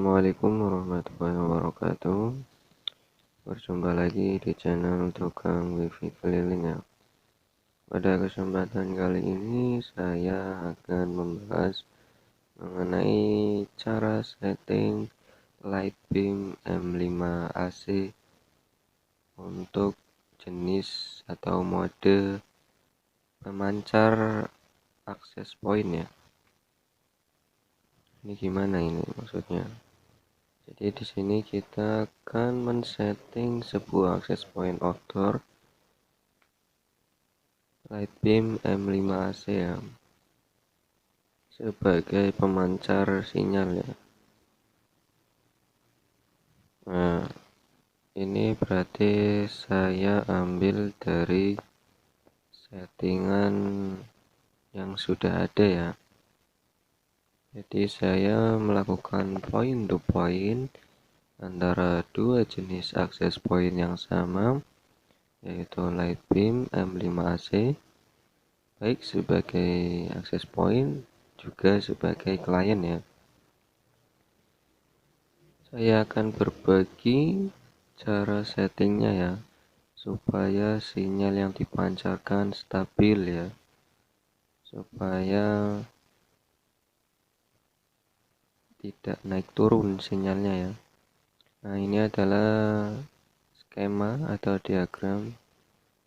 Assalamualaikum warahmatullahi wabarakatuh. Berjumpa lagi di channel Tukang Wifi Keliling ya. Pada kesempatan kali ini saya akan membahas mengenai cara setting Lightbeam M5 AC untuk jenis atau mode pemancar akses point ya. Ini gimana ini maksudnya? Jadi di sini kita akan men-setting sebuah access point outdoor Lightbeam M5 AC ya, sebagai pemancar sinyal ya. Nah, ini berarti saya ambil dari settingan yang sudah ada ya. Jadi saya melakukan point to point antara dua jenis access point yang sama, yaitu Lightbeam M5 AC, baik sebagai access point juga sebagai klien ya. Saya akan berbagi cara settingnya ya, supaya sinyal yang dipancarkan stabil ya, supaya tidak naik turun sinyalnya ya. Nah, ini adalah skema atau diagram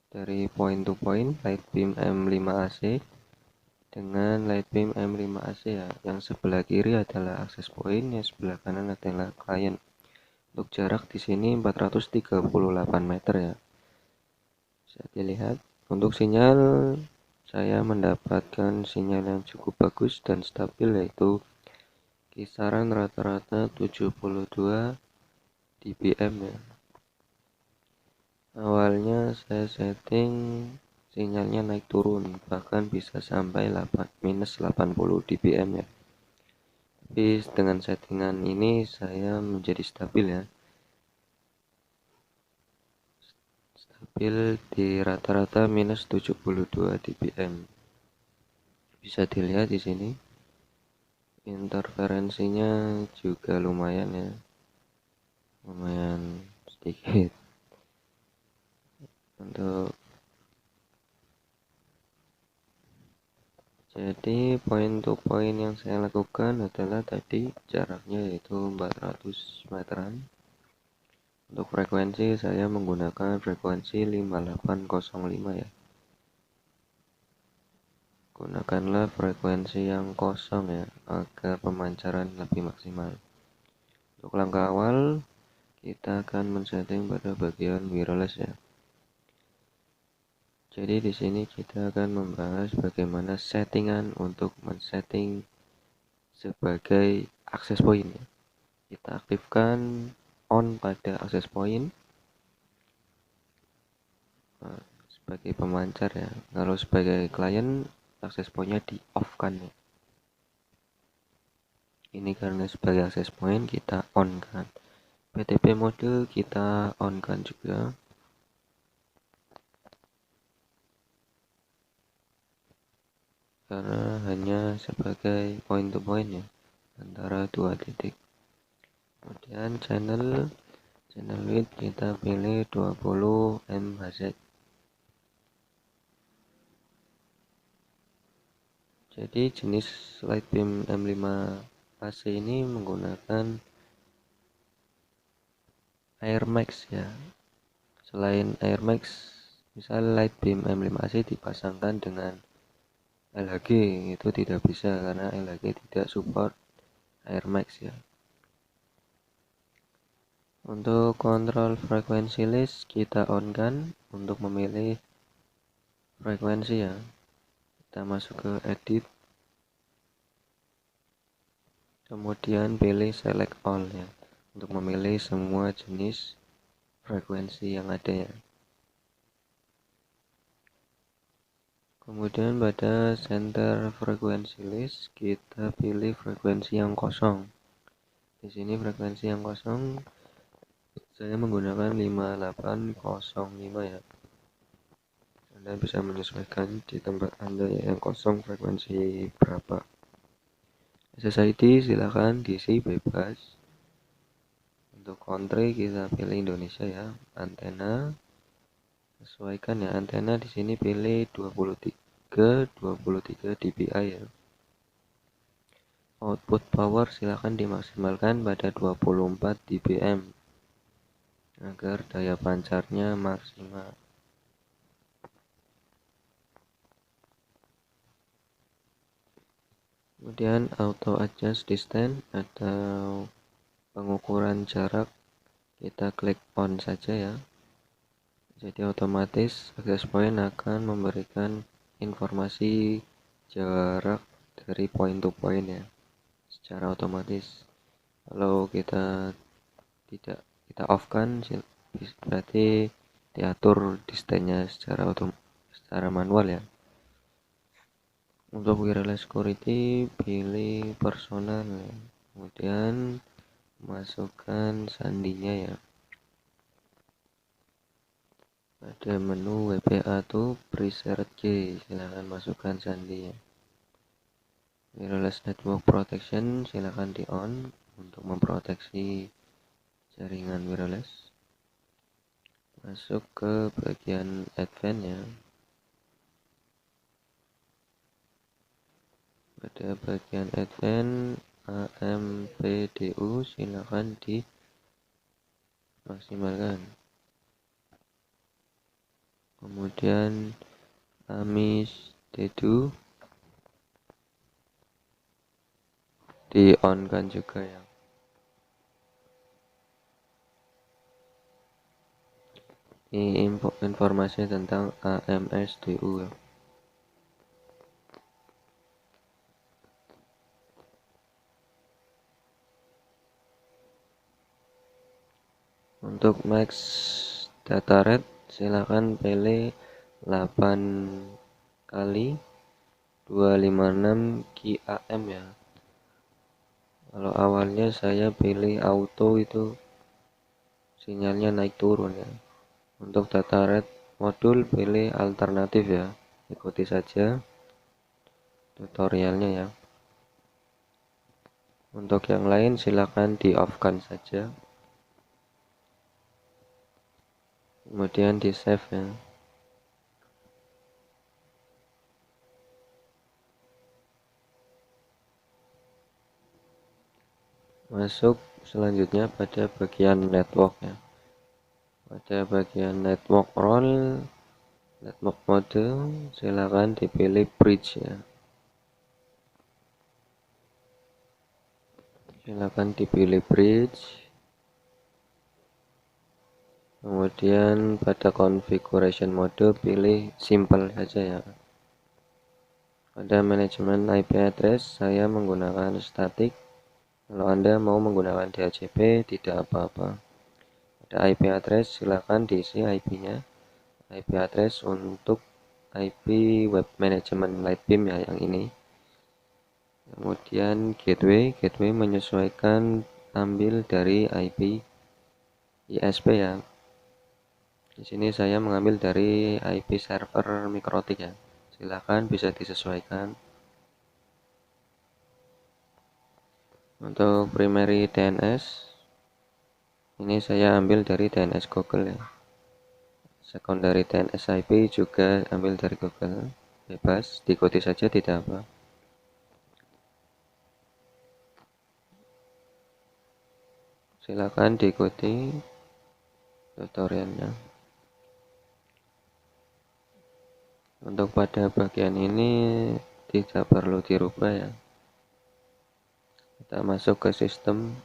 dari point to point Lightbeam M5 AC dengan Lightbeam M5 AC ya. Yang sebelah kiri adalah access point, yang sebelah kanan adalah klien. Untuk jarak di sini 438 meter ya. Bisa dilihat. Untuk sinyal, saya mendapatkan sinyal yang cukup bagus dan stabil, yaitu kisaran rata-rata 72 dBm ya. Awalnya saya setting sinyalnya naik turun, bahkan bisa sampai minus 80 dBm ya. Tapi dengan settingan ini saya menjadi stabil ya. Stabil di rata-rata minus 72 dBm. Bisa dilihat di sini. Interferensinya juga lumayan ya. Lumayan sedikit. Jadi point to point yang saya lakukan adalah tadi jaraknya yaitu 400 meteran. Untuk frekuensi saya menggunakan frekuensi 5805 ya. Gunakanlah frekuensi yang kosong ya, agar pemancaran lebih maksimal. Untuk langkah awal kita akan men-setting pada bagian wireless ya. Jadi di sini kita akan membahas bagaimana settingan untuk men-setting sebagai access point ya. Kita aktifkan on pada access point sebagai pemancar ya. Kalau sebagai klien access pointnya di off kan ya. Ini karena sebagai access point kita on kan. PTP mode kita on kan juga. Karena hanya sebagai point to point ya, antara dua titik. Kemudian channel width kita pilih 20 MHz. Jadi jenis Lightbeam M5 AC ini menggunakan Air Max ya. Selain Air Max, misal Lightbeam M5 AC dipasangkan dengan LHG itu tidak bisa karena LHG tidak support Air Max ya. Untuk kontrol frekuensi list kita on kan untuk memilih frekuensi ya. Kita masuk ke edit, kemudian pilih select all ya, untuk memilih semua jenis frekuensi yang ada ya. Kemudian pada center frekuensi list kita pilih frekuensi yang kosong. Di sini frekuensi yang kosong saya menggunakan 5805 ya. Anda bisa menyesuaikan di tempat Anda yang kosong frekuensi berapa. SSID silakan diisi bebas. Untuk country kita pilih Indonesia ya. Antena sesuaikan ya, antena di sini pilih 23 dpi ya. Output power silakan dimaksimalkan pada 24 dBm agar daya pancarnya maksimal. Kemudian auto adjust distance atau pengukuran jarak, kita klik on saja ya. Jadi otomatis access point akan memberikan informasi jarak dari point to point ya, secara otomatis. Kalau tidak kita off kan, berarti diatur distance-nya secara manual ya. Untuk wireless security pilih personal ya. Kemudian masukkan sandinya ya. Pada menu WPA tuh preset key, silahkan masukkan sandinya. Wireless network protection silahkan di on untuk memproteksi jaringan wireless. Masuk ke bagian advance ya. Pada bagian advance AMPDU silahkan dimaksimalkan. Kemudian AMIS DEDU di on kan juga ya. Ini informasi tentang AMSDU ya. Untuk max data rate silakan pilih 8 kali 256 QAM ya. Kalau awalnya saya pilih auto itu sinyalnya naik turun ya. Untuk data rate modul pilih alternatif ya. Ikuti saja tutorialnya ya. Untuk yang lain silakan di off kan saja. Kemudian di save ya. Masuk selanjutnya pada bagian network ya. Pada bagian network role, network mode silakan dipilih bridge ya. Silakan dipilih bridge. Kemudian pada configuration mode pilih simple saja ya. Pada manajemen IP address saya menggunakan static. Kalau Anda mau menggunakan DHCP tidak apa-apa. Pada IP address silakan diisi IP-nya. IP address untuk IP web management Lightbeam ya, yang ini. Kemudian gateway menyesuaikan, ambil dari IP ISP ya. Di sini saya mengambil dari IP server MikroTik ya. Silakan bisa disesuaikan. Untuk primary DNS ini saya ambil dari DNS Google ya. Secondary DNS IP juga ambil dari Google. Bebas, diikuti saja tidak apa. Silakan diikuti tutorialnya. Untuk pada bagian ini tidak perlu dirubah ya. Kita masuk ke sistem.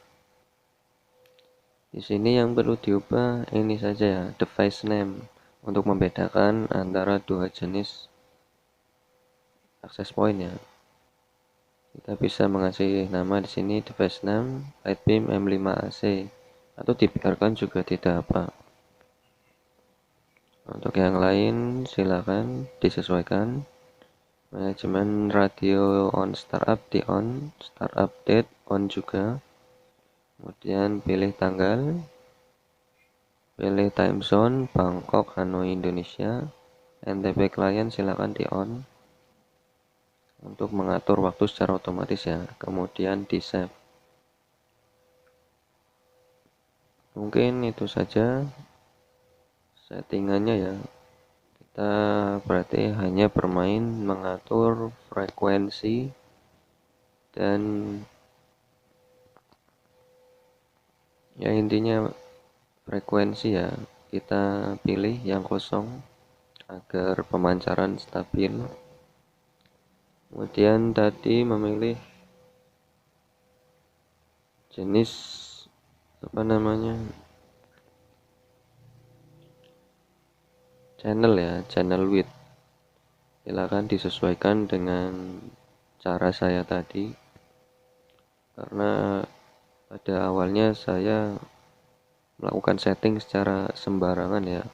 Di sini yang perlu diubah ini saja ya, device name, untuk membedakan antara dua jenis access point ya. Kita bisa mengasih nama di sini device name Lightbeam M5AC atau dibiarkan juga tidak apa. Untuk yang lain silakan disesuaikan. Manajemen radio on startup di on, startup date on juga. Kemudian pilih tanggal, pilih time zone Bangkok, Hanoi, Indonesia. NTP client silakan di on untuk mengatur waktu secara otomatis ya. Kemudian di save. Mungkin itu saja settingannya ya. Kita berarti hanya bermain mengatur frekuensi dan ya intinya frekuensi ya, kita pilih yang kosong agar pemancaran stabil. Kemudian tadi memilih jenis apa namanya, channel ya, channel width. Silakan disesuaikan dengan cara saya tadi, karena pada awalnya saya melakukan setting secara sembarangan ya,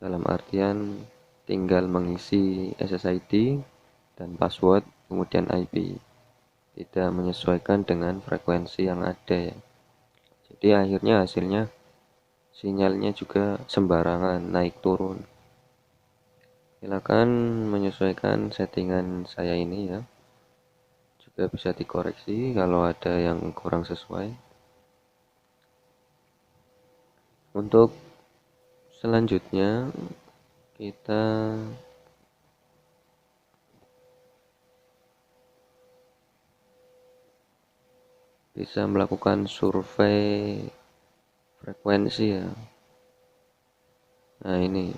dalam artian tinggal mengisi SSID dan password kemudian IP, tidak menyesuaikan dengan frekuensi yang ada ya. Jadi akhirnya hasilnya sinyalnya juga sembarangan naik turun. Silakan menyesuaikan settingan saya ini ya, juga bisa dikoreksi kalau ada yang kurang sesuai. Untuk selanjutnya kita bisa melakukan survei frekuensi ya. Nah ini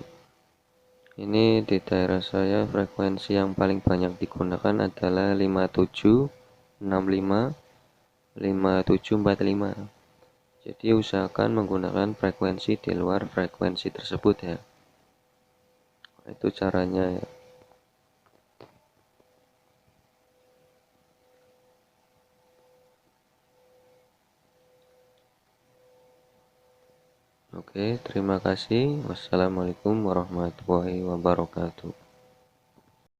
di daerah saya frekuensi yang paling banyak digunakan adalah 5765 5745. Jadi usahakan menggunakan frekuensi di luar frekuensi tersebut ya. Itu caranya ya. Oke, terima kasih. Wassalamualaikum warahmatullahi wabarakatuh.